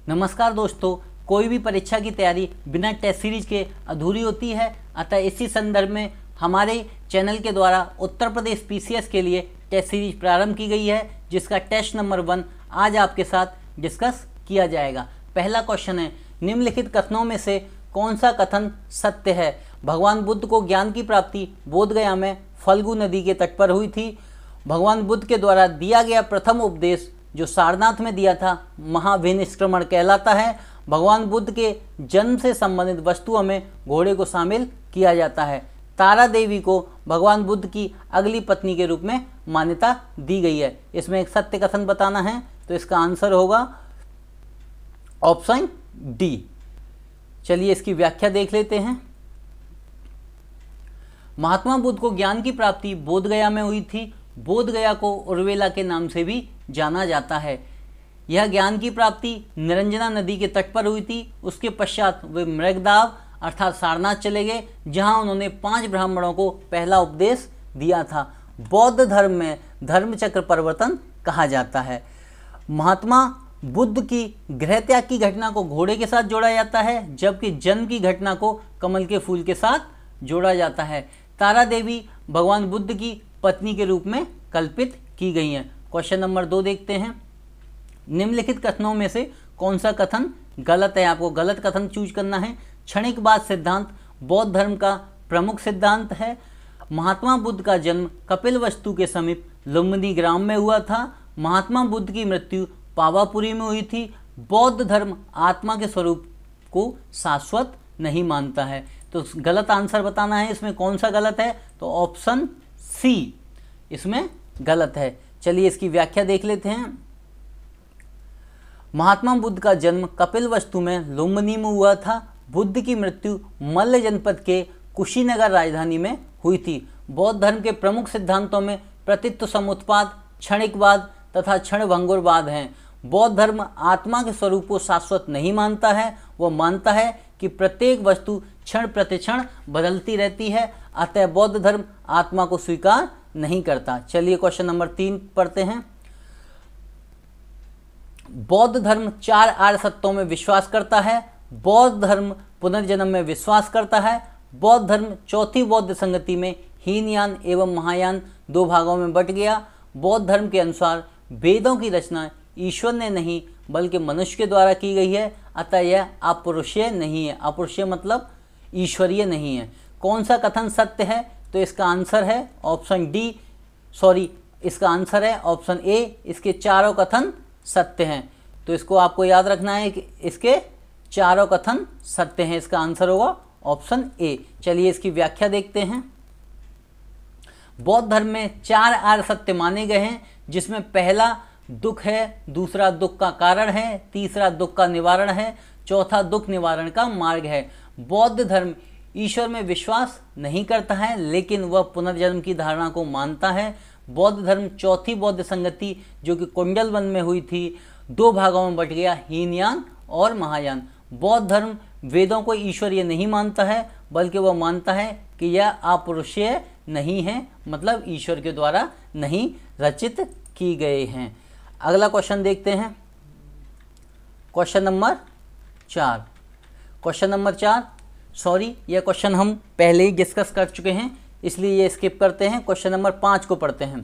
नमस्कार दोस्तों, कोई भी परीक्षा की तैयारी बिना टेस्ट सीरीज के अधूरी होती है। अतः इसी संदर्भ में हमारे चैनल के द्वारा उत्तर प्रदेश पीसीएस के लिए टेस्ट सीरीज प्रारंभ की गई है, जिसका टेस्ट नंबर 1 आज आपके साथ डिस्कस किया जाएगा। पहला क्वेश्चन है, निम्नलिखित कथनों में से कौन सा कथन सत्य है? भगवान बुद्ध को ज्ञान की प्राप्ति बोधगया में फल्गु नदी के तट पर हुई थी। भगवान बुद्ध के द्वारा दिया गया प्रथम उपदेश जो सारनाथ में दिया था महाविनिष्क्रमण कहलाता है। भगवान बुद्ध के जन्म से संबंधित वस्तुओं में घोड़े को शामिल किया जाता है। तारा देवी को भगवान बुद्ध की अगली पत्नी के रूप में मान्यता दी गई है। इसमें एक सत्य कथन बताना है, तो इसका आंसर होगा ऑप्शन डी। चलिए इसकी व्याख्या देख लेते हैं। महात्मा बुद्ध को ज्ञान की प्राप्ति बोधगया में हुई थी। बोधगया को उर्वेला के नाम से भी जाना जाता है। यह ज्ञान की प्राप्ति निरंजना नदी के तट पर हुई थी। उसके पश्चात वे मृगदाव अर्थात सारनाथ चले गए, जहां उन्होंने 5 ब्राह्मणों को पहला उपदेश दिया था। बौद्ध धर्म में धर्मचक्र परिवर्तन कहा जाता है। महात्मा बुद्ध की गृह त्याग की घटना को घोड़े के साथ जोड़ा जाता है, जबकि जन्म की घटना को कमल के फूल के साथ जोड़ा जाता है। तारा देवी भगवान बुद्ध की पत्नी के रूप में कल्पित की गई हैं। क्वेश्चन नंबर 2 देखते हैं। निम्नलिखित कथनों में से कौन सा कथन गलत है? आपको गलत कथन चूज करना है। क्षणिकवाद सिद्धांत बौद्ध धर्म का प्रमुख सिद्धांत है। महात्मा बुद्ध का जन्म कपिलवस्तु के समीप लुम्बिनी ग्राम में हुआ था। महात्मा बुद्ध की मृत्यु पावापुरी में हुई थी। बौद्ध धर्म आत्मा के स्वरूप को शाश्वत नहीं मानता है। तो गलत आंसर बताना है, इसमें कौन सा गलत है? तो ऑप्शन सी इसमें गलत है। चलिए इसकी व्याख्या देख लेते हैं। महात्मा बुद्ध का जन्म कपिलवस्तु में लुम्बिनी में हुआ था। बुद्ध की मृत्यु मल्ल जनपद के कुशीनगर राजधानी में हुई थी। बौद्ध धर्म के प्रमुख सिद्धांतों में प्रतित्व समुत्पाद, क्षणिकवाद तथा क्षणभंगुरवाद हैं। बौद्ध धर्म आत्मा के स्वरूप को शाश्वत नहीं मानता है। वह मानता है कि प्रत्येक वस्तु क्षण प्रतिक्षण बदलती रहती है। अतः बौद्ध धर्म आत्मा को स्वीकार नहीं करता। चलिए क्वेश्चन नंबर 3 पढ़ते हैं। बौद्ध धर्म 4 आर्य सत्यों में विश्वास करता है। बौद्ध धर्म पुनर्जन्म में विश्वास करता है। बौद्ध धर्म चौथी बौद्ध संगति में हीनयान एवं महायान 2 भागों में बट गया। बौद्ध धर्म के अनुसार वेदों की रचना ईश्वर ने नहीं बल्कि मनुष्य के द्वारा की गई है। अतः यह अपरुषीय नहीं है। अपरुषीय मतलब ईश्वरीय नहीं है। कौन सा कथन सत्य है? तो इसका आंसर है ऑप्शन डी, इसका आंसर है ऑप्शन ए। इसके चारों कथन सत्य हैं। तो इसको आपको याद रखना है कि इसके चारों कथन सत्य हैं। इसका आंसर होगा ऑप्शन ए। चलिए इसकी व्याख्या देखते हैं। बौद्ध धर्म में 4 आर्य सत्य माने गए हैं, जिसमें पहला दुख है, दूसरा दुख का कारण है, तीसरा दुख का निवारण है, चौथा दुख निवारण का मार्ग है। बौद्ध धर्म ईश्वर में विश्वास नहीं करता है, लेकिन वह पुनर्जन्म की धारणा को मानता है। बौद्ध धर्म चौथी बौद्ध संगति जो कि कुंडल वन में हुई थी 2 भागों में बट गया, हीनयान और महायान। बौद्ध धर्म वेदों को ईश्वरीय नहीं मानता है, बल्कि वह मानता है कि यह अपरुषीय नहीं है, मतलब ईश्वर के द्वारा नहीं रचित की गए हैं। अगला क्वेश्चन देखते हैं। Question number 4। क्वेश्चन नंबर 4 यह क्वेश्चन हम पहले ही डिस्कस कर चुके हैं, इसलिए ये स्किप करते हैं। क्वेश्चन नंबर 5 को पढ़ते हैं।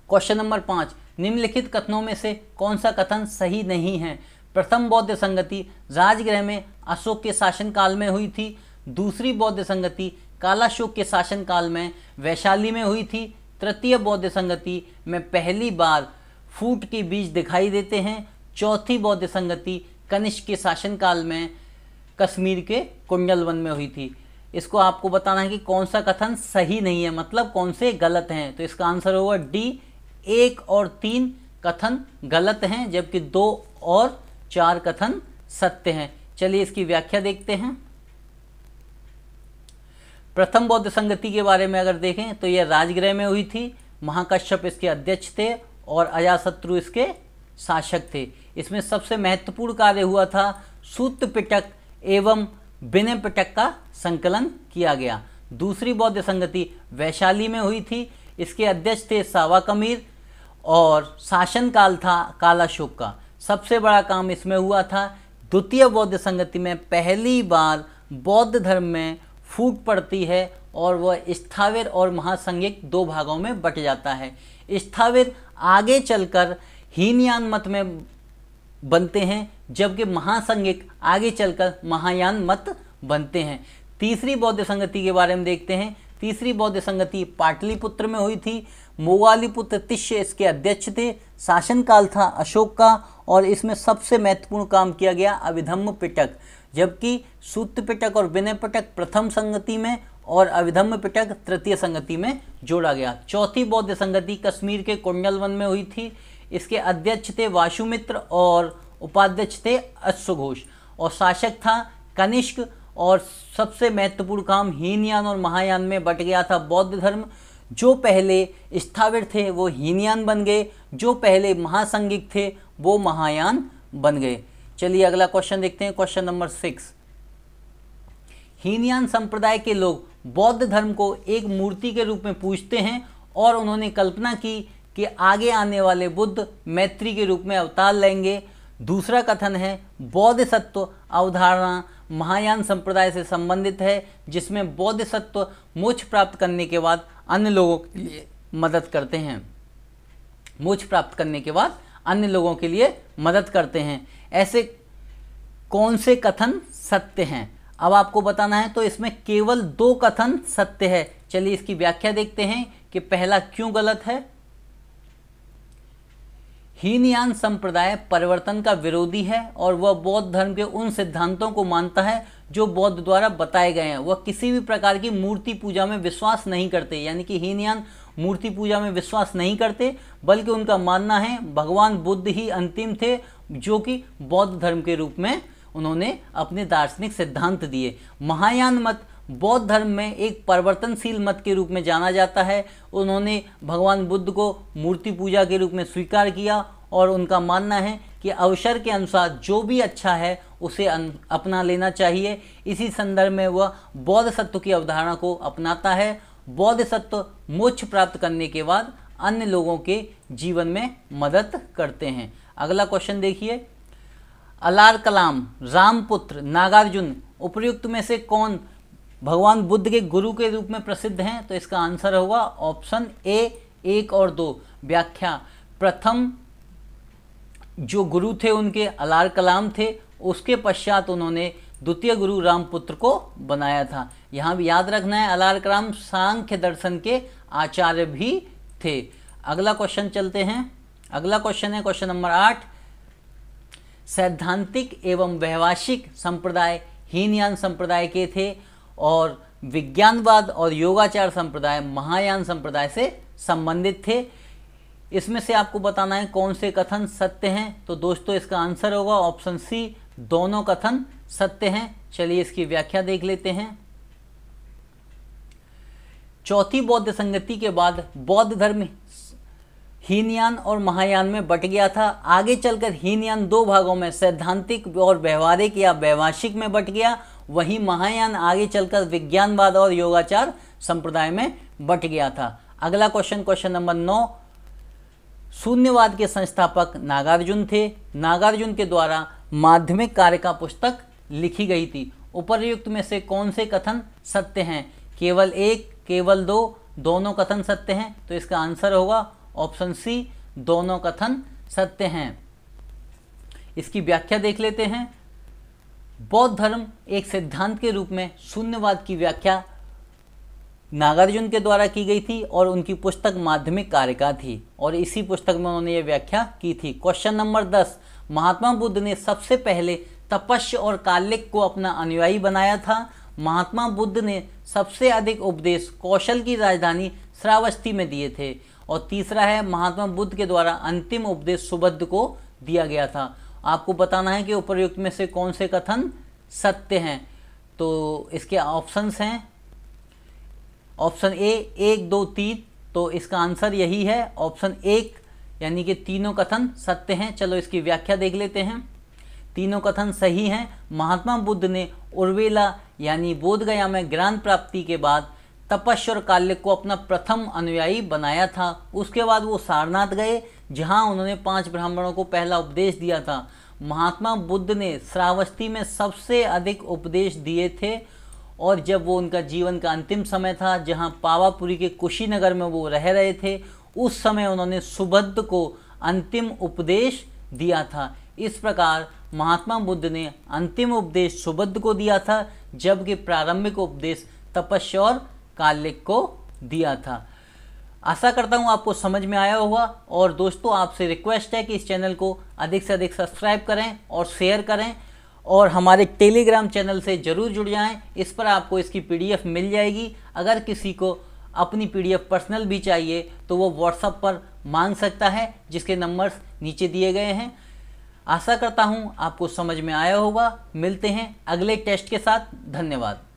क्वेश्चन नंबर 5, निम्नलिखित कथनों में से कौन सा कथन सही नहीं है? प्रथम बौद्ध संगति राजगृह में अशोक के शासनकाल में हुई थी। दूसरी बौद्ध संगति कालाशोक के शासनकाल में वैशाली में हुई थी। तृतीय बौद्ध संगति में पहली बार फूट के बीज दिखाई देते हैं। चौथी बौद्ध संगति कनिष्क के शासनकाल में कश्मीर के कुंडल वन में हुई थी। इसको आपको बताना है कि कौन सा कथन सही नहीं है, मतलब कौन से गलत हैं। तो इसका आंसर होगा डी। 1 और 3 कथन गलत हैं, जबकि 2 और 4 कथन सत्य हैं। चलिए इसकी व्याख्या देखते हैं। प्रथम बौद्ध संगति के बारे में अगर देखें तो यह राजगृह में हुई थी। महाकश्यप इसके अध्यक्ष थे और अजातशत्रु इसके शासक थे। इसमें सबसे महत्वपूर्ण कार्य हुआ था सूत्र पिटक एवं विनय पिटक का संकलन किया गया। दूसरी बौद्ध संगति वैशाली में हुई थी। इसके अध्यक्ष थे सावा कमीर और शासनकाल था कालाशोक का। सबसे बड़ा काम इसमें हुआ था। द्वितीय बौद्ध संगति में पहली बार बौद्ध धर्म में फूट पड़ती है और वह स्थाविर और महासंज्ञिक दो भागों में बट जाता है। स्थाविर आगे चलकर हीनयान मत में बनते हैं, जबकि महासंज्ञिक आगे चलकर महायान मत बनते हैं। तीसरी बौद्ध संगति के बारे में देखते हैं। तीसरी बौद्ध संगति पाटलिपुत्र में हुई थी। मोगालीपुत्र तिष्य इसके अध्यक्ष थे। शासनकाल था अशोक का और इसमें सबसे महत्वपूर्ण काम किया गया अभिधम्म पिटक, जबकि सूत्र पिटक और विनय पिटक प्रथम संगति में और अभिधम्म पिटक तृतीय संगति में जोड़ा गया। चौथी बौद्ध संगति कश्मीर के कुंडल वन में हुई थी। इसके अध्यक्ष थे वासुमित्र और उपाध्यक्ष थे अश्वघोष और शासक था कनिष्क। और सबसे महत्वपूर्ण काम हीनयान और महायान में बट गया था बौद्ध धर्म। जो पहले स्थाविर थे वो हीनयान बन गए, जो पहले महासंज्ञिक थे वो महायान बन गए। चलिए अगला क्वेश्चन देखते हैं, क्वेश्चन नंबर 6। हीनयान संप्रदाय के लोग बौद्ध धर्म को एक मूर्ति के रूप में पूजते हैं और उन्होंने कल्पना की कि आगे आने वाले बुद्ध मैत्री के रूप में अवतार लेंगे। दूसरा कथन है बोधिसत्व अवधारणा महायान संप्रदाय से संबंधित है, जिसमें बोधिसत्व मोक्ष प्राप्त करने के बाद अन्य लोगों के लिए मदद करते हैं। मोक्ष प्राप्त करने के बाद अन्य लोगों के लिए मदद करते हैं। ऐसे कौन से कथन सत्य हैं, अब आपको बताना है। तो इसमें केवल 2 कथन सत्य है। चलिए इसकी व्याख्या देखते हैं कि पहला क्यों गलत है। हीनयान संप्रदाय परिवर्तन का विरोधी है और वह बौद्ध धर्म के उन सिद्धांतों को मानता है जो बौद्ध द्वारा बताए गए हैं। वह किसी भी प्रकार की मूर्ति पूजा में विश्वास नहीं करते, यानी कि हीनयान मूर्ति पूजा में विश्वास नहीं करते, बल्कि उनका मानना है भगवान बुद्ध ही अंतिम थे, जो कि बौद्ध धर्म के रूप में उन्होंने अपने दार्शनिक सिद्धांत दिए। महायान मत बौद्ध धर्म में एक परिवर्तनशील मत के रूप में जाना जाता है। उन्होंने भगवान बुद्ध को मूर्ति पूजा के रूप में स्वीकार किया और उनका मानना है कि अवसर के अनुसार जो भी अच्छा है उसे अपना लेना चाहिए। इसी संदर्भ में वह बोधिसत्व की अवधारणा को अपनाता है। बोधिसत्व मोक्ष प्राप्त करने के बाद अन्य लोगों के जीवन में मदद करते हैं। अगला क्वेश्चन देखिए, अलार कलाम, रामपुत्र, नागार्जुन उपर्युक्त में से कौन भगवान बुद्ध के गुरु के रूप में प्रसिद्ध हैं? तो इसका आंसर होगा ऑप्शन ए 1 और 2। व्याख्या, प्रथम जो गुरु थे उनके अलार कलाम थे, उसके पश्चात उन्होंने द्वितीय गुरु रामपुत्र को बनाया था। यहाँ भी याद रखना है अलार कलाम सांख्य दर्शन के आचार्य भी थे। अगला क्वेश्चन चलते हैं। अगला क्वेश्चन है क्वेश्चन नंबर 8। सैद्धांतिक एवं वैभाषिक संप्रदाय हीनयान संप्रदाय के थे और विज्ञानवाद और योगाचार संप्रदाय महायान संप्रदाय से संबंधित थे। इसमें से आपको बताना है कौन से कथन सत्य हैं। तो दोस्तों इसका आंसर होगा ऑप्शन सी, दोनों कथन सत्य हैं। चलिए इसकी व्याख्या देख लेते हैं। चौथी बौद्ध संगति के बाद बौद्ध धर्म हीनयान और महायान में बट गया था। आगे चलकर हीनयान 2 भागों में सैद्धांतिक और व्यवहारिक या वैभाषिक में बट गया, वहीं महायान आगे चलकर विज्ञानवाद और योगाचार संप्रदाय में बट गया था। अगला क्वेश्चन, क्वेश्चन नंबर 9। शून्यवाद के संस्थापक नागार्जुन थे। नागार्जुन के द्वारा माध्यमिक कार्य का पुस्तक लिखी गई थी। उपर्युक्त में से कौन से कथन सत्य हैं? केवल 1, केवल 2, दोनों कथन सत्य हैं। तो इसका आंसर होगा ऑप्शन सी, दोनों कथन सत्य हैं। इसकी व्याख्या देख लेते हैं। बौद्ध धर्म एक सिद्धांत के रूप में शून्यवाद की व्याख्या नागार्जुन के द्वारा की गई थी और उनकी पुस्तक माध्यमिक कार्य का थी और इसी पुस्तक में उन्होंने ये व्याख्या की थी। Question number 10। महात्मा बुद्ध ने सबसे पहले तपस्या और कालिक को अपना अनुयायी बनाया था। महात्मा बुद्ध ने सबसे अधिक उपदेश कौशल की राजधानी श्रावस्ती में दिए थे। और तीसरा है महात्मा बुद्ध के द्वारा अंतिम उपदेश सुबुद्ध को दिया गया था। आपको बताना है कि उपर्युक्त में से कौन से कथन सत्य हैं। तो इसके ऑप्शंस हैं ऑप्शन ए 1, 2, 3। तो इसका आंसर यही है ऑप्शन 1, यानी कि तीनों कथन सत्य हैं। चलो इसकी व्याख्या देख लेते हैं। तीनों कथन सही हैं। महात्मा बुद्ध ने उर्वेला यानी बोधगया में ज्ञान प्राप्ति के बाद तपस्या और कालिक को अपना प्रथम अनुयायी बनाया था। उसके बाद वो सारनाथ गए, जहां उन्होंने 5 ब्राह्मणों को पहला उपदेश दिया था। महात्मा बुद्ध ने श्रावस्ती में सबसे अधिक उपदेश दिए थे, और जब वो उनका जीवन का अंतिम समय था, जहां पावापुरी के कुशीनगर में वो रह रहे थे, उस समय उन्होंने सुबुद्ध को अंतिम उपदेश दिया था। इस प्रकार महात्मा बुद्ध ने अंतिम उपदेश सुबुद्ध को दिया था, जबकि प्रारंभिक उपदेश तपस्या और कालिक को दिया था। आशा करता हूँ आपको समझ में आया होगा। और दोस्तों, आपसे रिक्वेस्ट है कि इस चैनल को अधिक से अधिक सब्सक्राइब करें और शेयर करें, और हमारे टेलीग्राम चैनल से ज़रूर जुड़ जाएं। इस पर आपको इसकी PDF मिल जाएगी। अगर किसी को अपनी PDF पर्सनल भी चाहिए तो वो व्हाट्सएप पर मांग सकता है, जिसके नंबर्स नीचे दिए गए हैं। आशा करता हूँ आपको समझ में आया होगा। मिलते हैं अगले टेस्ट के साथ। धन्यवाद।